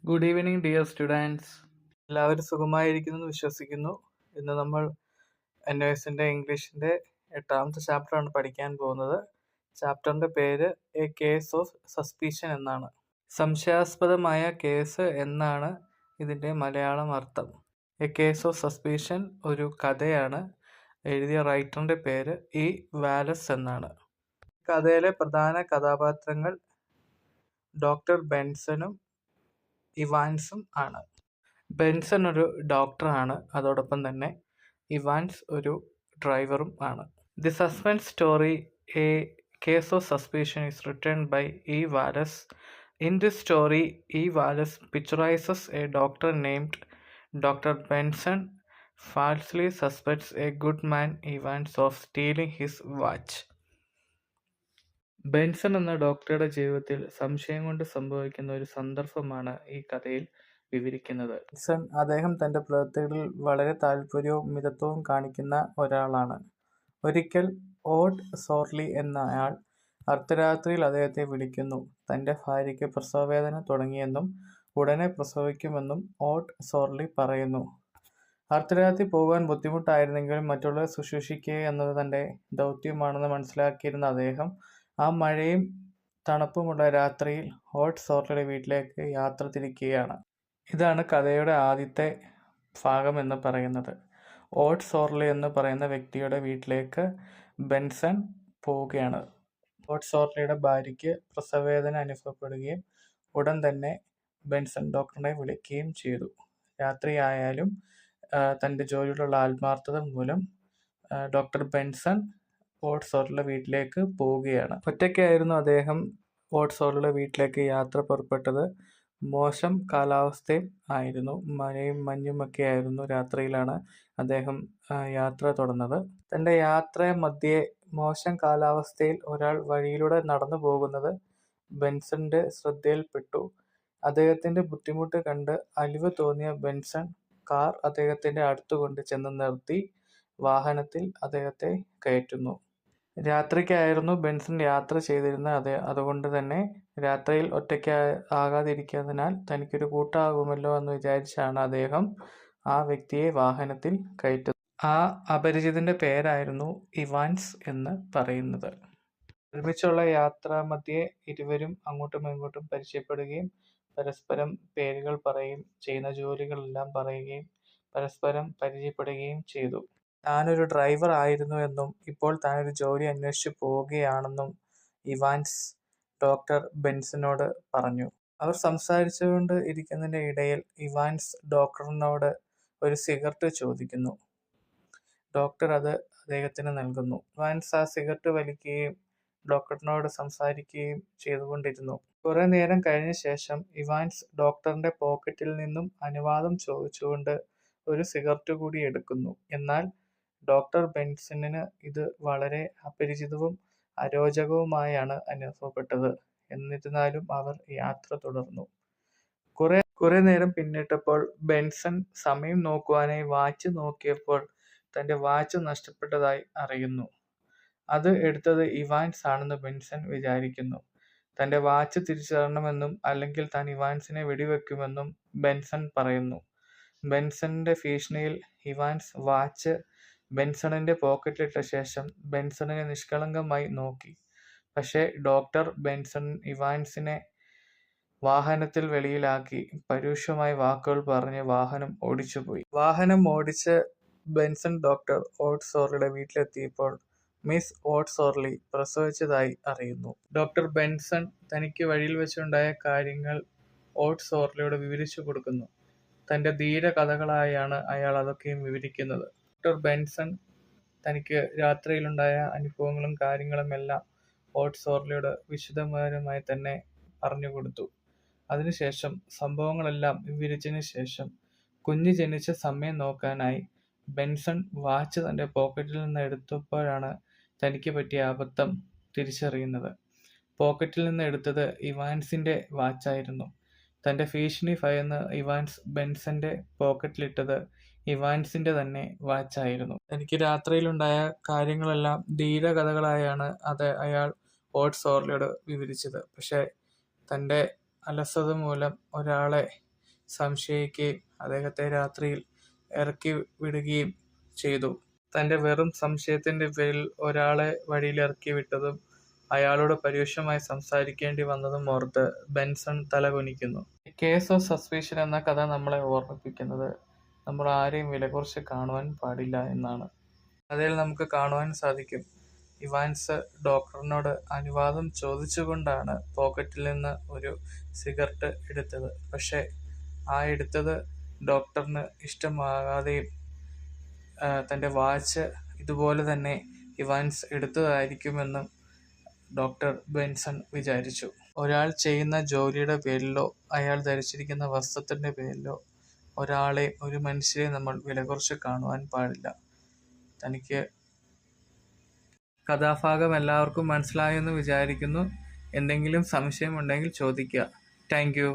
Good evening dear students. എല്ലാവരും സുഖമായിരിക്കുന്നെന്ന് വിശ്വസിക്കുന്നു. ഇന്ന് നമ്മൾ NOSൻ്റെ ഇംഗ്ലീഷിൻ്റെ 8ാമത്തെ ചാപ്റ്ററാണ് പഠിക്കാൻ പോകുന്നത്. ചാപ്റ്ററിൻ്റെ പേര് എ കേസ് ഓഫ് സസ്പീഷൻ എന്നാണ്. സംശയാസ്പദമായ കേസ് എന്നാണ് ഇതിൻ്റെ മലയാളം അർത്ഥം. എ കേസ് ഓഫ് സസ്പീഷൻ ഒരു കഥയാണ്. എഴുതിയ റൈറ്ററിൻ്റെ പേര് ഇ. വാലസ് എന്നാണ്. കഥയിലെ പ്രധാന കഥാപാത്രങ്ങൾ ഡോക്ടർ ബെൻസണും ഇവാൻസും ആണ്. ബെൻസൺ ഒരു ഡോക്ടറാണ്, അതോടൊപ്പം തന്നെ ഇവാൻസ് ഒരു ഡ്രൈവറും ആണ്. The suspense story A case of suspicion is written by E. Wallace. In this story, E. Wallace picturizes a doctor named Dr. Benson falsely suspects a good man Evans of stealing his watch. Benson എന്ന ഡോക്ടറുടെ ജീവിതത്തിൽ സംശയം കൊണ്ട് സംഭവിക്കുന്ന ഒരു സന്ദർഭമാണ് ഈ കഥയിൽ വിവരിക്കുന്നത്. അദ്ദേഹം തൻ്റെ പ്രവൃത്തികളിൽ വളരെ താല്പര്യവും മിതത്വവും കാണിക്കുന്ന ഒരാളാണ്. ഒരിക്കൽ ഓഡ് സോർലി എന്നയാൾ അർദ്ധരാത്രിയിൽ അദ്ദേഹത്തെ വിളിക്കുന്നു. തൻ്റെ ഭാര്യയ്ക്ക് പ്രസവവേദന തുടങ്ങിയെന്നും ഉടനെ പ്രസവിക്കുമെന്നും ഓഡ് സോർലി പറയുന്നു. അർദ്ധരാത്രി പോകാൻ ബുദ്ധിമുട്ടായിരുന്നെങ്കിലും മറ്റുള്ളവരെ ശുശ്രൂഷിക്കുക എന്നത് തൻ്റെ ദൗത്യമാണെന്ന് മനസ്സിലാക്കിയിരുന്ന അദ്ദേഹം ആ മഴയും തണുപ്പുമുള്ള രാത്രിയിൽ ഓഡ് സോർലിയുടെ വീട്ടിലേക്ക് യാത്ര തിരിക്കുകയാണ്. ഇതാണ് കഥയുടെ ആദ്യത്തെ ഭാഗം എന്ന് പറയുന്നത്. ഓഡ് സോർലി എന്ന് പറയുന്ന വ്യക്തിയുടെ വീട്ടിലേക്ക് ബെൻസൺ പോവുകയാണ്. ഓഡ് സോർലിയുടെ ഭാര്യയ്ക്ക് പ്രസവവേദന അനുഭവപ്പെടുകയും ഉടൻ തന്നെ ബെൻസൺ ഡോക്ടറിനെ വിളിക്കുകയും ചെയ്തു. രാത്രിയായാലും തൻ്റെ ജോലിയിലുള്ള ആത്മാർത്ഥത മൂലം ഡോക്ടർ ബെൻസൺ ഓഡ് സോർലിയുടെ വീട്ടിലേക്ക് പോവുകയാണ്. ഒറ്റയ്ക്കായിരുന്നു അദ്ദേഹം ഓഡ് സോർലിയുടെ വീട്ടിലേക്ക് യാത്ര പുറപ്പെട്ടത്. മോശം കാലാവസ്ഥയും ആയിരുന്നു, മഴയും മഞ്ഞുമൊക്കെ ആയിരുന്നു. രാത്രിയിലാണ് അദ്ദേഹം യാത്ര തുടർന്നത്. തൻ്റെ യാത്ര മധ്യേ മോശം കാലാവസ്ഥയിൽ ഒരാൾ വഴിയിലൂടെ നടന്നു പോകുന്നത് ബെൻസന്റെ ശ്രദ്ധയിൽപ്പെട്ടു. അദ്ദേഹത്തിന്റെ ബുദ്ധിമുട്ട് കണ്ട് അലിവ് തോന്നിയ ബെൻസൺ കാർ അദ്ദേഹത്തിന്റെ അടുത്തു കൊണ്ട് ചെന്ന് നിർത്തി വാഹനത്തിൽ അദ്ദേഹത്തെ കയറ്റുന്നു. രാത്രിക്കായിരുന്നു ബെൻസൺ യാത്ര ചെയ്തിരുന്നത്. അതുകൊണ്ട് തന്നെ രാത്രിയിൽ ഒറ്റയ്ക്ക് ആകാതിരിക്കുന്നതിനാൽ തനിക്കൊരു കൂട്ടാകുമല്ലോ എന്ന് വിചാരിച്ചാണ് അദ്ദേഹം ആ വ്യക്തിയെ വാഹനത്തിൽ കയറ്റുന്നത്. ആ അപരിചിതന്റെ പേരായിരുന്നു ഇവാൻസ് എന്ന് പറയുന്നത്. ഒരുമിച്ചുള്ള യാത്രാമധ്യേ ഇരുവരും അങ്ങോട്ടും ഇങ്ങോട്ടും പരിചയപ്പെടുകയും പരസ്പരം പേരുകൾ പറയുകയും ചെയ്യുന്ന ജോലികളെല്ലാം പറയുകയും പരസ്പരം പരിചയപ്പെടുകയും ചെയ്തു. താനൊരു ഡ്രൈവർ ആയിരുന്നു എന്നും ഇപ്പോൾ താനൊരു ജോലി അന്വേഷിച്ചു പോവുകയാണെന്നും ഇവാൻസ് ഡോക്ടർ ബെൻസനോട് പറഞ്ഞു. അവർ സംസാരിച്ചുകൊണ്ട് ഇരിക്കുന്നതിൻ്റെ ഇടയിൽ ഇവാൻസ് ഡോക്ടറിനോട് ഒരു സിഗരറ്റ് ചോദിക്കുന്നു. ഡോക്ടർ അത് അദ്ദേഹത്തിന് നൽകുന്നു. ഇവാൻസ് ആ സിഗരറ്റ് വലിക്കുകയും ഡോക്ടറിനോട് സംസാരിക്കുകയും ചെയ്തുകൊണ്ടിരുന്നു. കുറെ നേരം കഴിഞ്ഞ ശേഷം ഇവാൻസ് ഡോക്ടറിന്റെ പോക്കറ്റിൽ നിന്നും അനുവാദം ചോദിച്ചുകൊണ്ട് ഒരു സിഗരറ്റ് കൂടി എടുക്കുന്നു. എന്നാൽ ഡോക്ടർ ബെൻസണിന് ഇത് വളരെ അപരിചിതവും അരോചകവുമായാണ് അനുഭവപ്പെട്ടത്. എന്നിരുന്നാലും അവർ യാത്ര തുടർന്നു. കുറെ നേരം പിന്നിട്ടപ്പോൾ ബെൻസൺ സമയം നോക്കുവാനായി വാച്ച് നോക്കിയപ്പോൾ തൻ്റെ വാച്ച് നഷ്ടപ്പെട്ടതായി അറിയുന്നു. അത് എടുത്തത് ഇവാൻസ് ആണെന്ന് ബെൻസൺ വിചാരിക്കുന്നു. തൻ്റെ വാച്ച് തിരിച്ചു തരണമെന്നും അല്ലെങ്കിൽ താൻ ഇവാൻസിനെ വെടിവെക്കുമെന്നും ബെൻസൺ പറയുന്നു. ബെൻസണിന്റെ ഭീഷണിയിൽ ഇവാൻസ് വാച്ച് ബെൻസണിന്റെ പോക്കറ്റിലിട്ട ശേഷം ബെൻസണിനെ നിഷ്കളങ്കമായി നോക്കി. പക്ഷേ ഡോക്ടർ ബെൻസൺ ഇവാൻസിനെ വാഹനത്തിൽ വെളിയിലാക്കി പരുഷമായ വാക്കുകൾ പറഞ്ഞ് വാഹനം ഓടിച്ചുപോയി. വാഹനം ഓടിച്ച് ബെൻസൺ ഡോക്ടർ ഓഡ് സോർലിയുടെ വീട്ടിലെത്തിയപ്പോൾ മിസ് ഓഡ് സോർലി പ്രസവിച്ചതായി അറിയുന്നു. ഡോക്ടർ ബെൻസൺ തനിക്ക് വഴിയിൽ വെച്ചുണ്ടായ കാര്യങ്ങൾ ഓഡ് സോർലിയോട് വിവരിച്ചു കൊടുക്കുന്നു. തൻ്റെ ധീര കഥകളായാണ് അയാൾ അതൊക്കെയും വിവരിക്കുന്നത്. ഡോക്ടർ ബെൻസൺ തനിക്ക് രാത്രിയിലുണ്ടായ അനുഭവങ്ങളും കാര്യങ്ങളും എല്ലാം ഓഡ് സോർലിയോട് വിശദമായി തന്നെ പറഞ്ഞു കൊടുത്തു. അതിനുശേഷം സംഭവങ്ങളെല്ലാം വിവരിച്ചതിന് ശേഷം കുഞ്ഞ് ജനിച്ച സമയം നോക്കാനായി ബെൻസൺ വാച്ച് തൻ്റെ പോക്കറ്റിൽ നിന്ന് എടുത്തപ്പോഴാണ് തനിക്ക് പറ്റിയ അബദ്ധം തിരിച്ചറിയുന്നത്. പോക്കറ്റിൽ നിന്ന് എടുത്തത് ഇവാൻസിന്റെ വാച്ചായിരുന്നു. തൻ്റെ ഭീഷണി ഭയന്ന് ഇവാൻസ് ബെൻസന്റെ പോക്കറ്റിലിട്ടത് ഇവാൻസിന്റെ തന്നെ വാച്ചായിരുന്നു. തനിക്ക് രാത്രിയിലുണ്ടായ കാര്യങ്ങളെല്ലാം ധീരകഥകളായാണ് അയാൾ ഓഡ് സോർലിയോട് വിവരിച്ചത്. പക്ഷേ തൻ്റെ അലസത മൂലം ഒരാളെ സംശയിക്കുകയും അദ്ദേഹത്തെ രാത്രിയിൽ ഇറക്കി വിടുകയും ചെയ്തു. തന്റെ വെറും സംശയത്തിന്റെ പേരിൽ ഒരാളെ വഴിയിലിറക്കി വിട്ടതും അയാളോട് പരുഷമായി സംസാരിക്കേണ്ടി വന്നതും ഓർത്ത് ബെൻസൺ തലകുനിക്കുന്നു. കേസ് ഓഫ് സസ്പീഷൻ എന്ന കഥ നമ്മളെ ഓർമ്മിപ്പിക്കുന്നത് നമ്മൾ ആരെയും വിലകുറച്ച് കാണുവാൻ പാടില്ല എന്നാണ്. കഥയിൽ നമുക്ക് കാണുവാൻ സാധിക്കും, ഇവാൻസ് ഡോക്ടറിനോട് അനുവാദം ചോദിച്ചുകൊണ്ടാണ് പോക്കറ്റിൽ നിന്ന് ഒരു സിഗരറ്റ് എടുത്തത്. പക്ഷേ ആ എടുത്തത് ഡോക്ടറിന് ഇഷ്ടമാകാതെയും തന്റെ വാച്ച് ഇതുപോലെ തന്നെ ഇവാൻസ് എടുത്തതായിരിക്കുമെന്നും ഡോക്ടർ ബെൻസൺ വിചാരിച്ചു. ഒരാൾ ചെയ്യുന്ന ജോലിയുടെ പേരിലോ അയാൾ ധരിച്ചിരിക്കുന്ന വസ്ത്രത്തിന്റെ പേരിലോ ഒരു മനുഷ്യരെ നമ്മൾ വിലകുറച്ച് കാണുവാൻ പാടില്ല. തനിക്ക് കഥാഭാഗം എല്ലാവർക്കും മനസ്സിലായെന്ന് വിചാരിക്കുന്നു. എന്തെങ്കിലും സംശയമുണ്ടെങ്കിൽ ചോദിക്കുക. Thank you.